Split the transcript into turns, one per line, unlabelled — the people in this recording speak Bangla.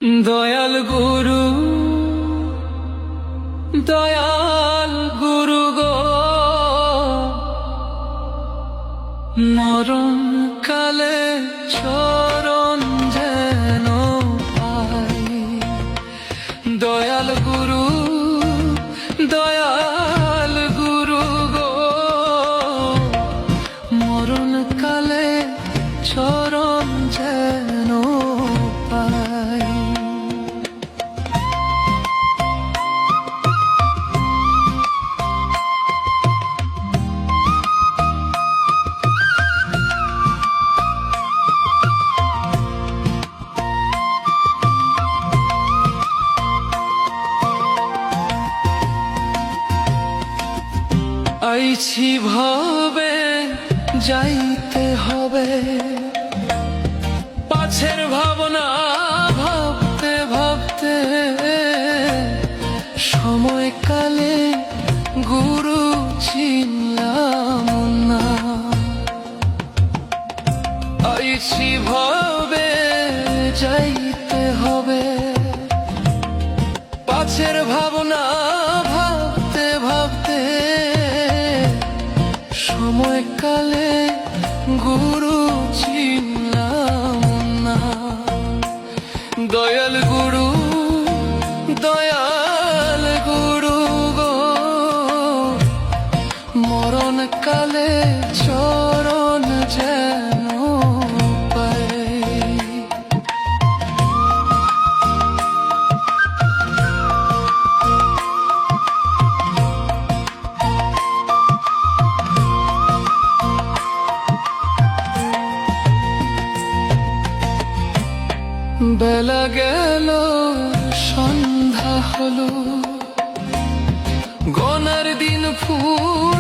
দয়াল গুরু গো, মরণ কালে চরণ যেন পাই। দয়াল গুরু গো, মরণ কালে চরণ যেন পাই। আইছি ভাবে যাইতে হবে, পাছের ভাবনা ভাবতে ভাবতে সময়কালে গুরু চিনলাম না। আইছি ভাবে যাইতে হবে, পাছের ভাবনা ভাবতে ভাবতে সময়কালে গুরু চিনলাম না। দয়াল গুরু গো, মরণ কালে চরণ যেন পাই। বেলা গেল সন্ধ্যা হলো, গনার দিন ফুল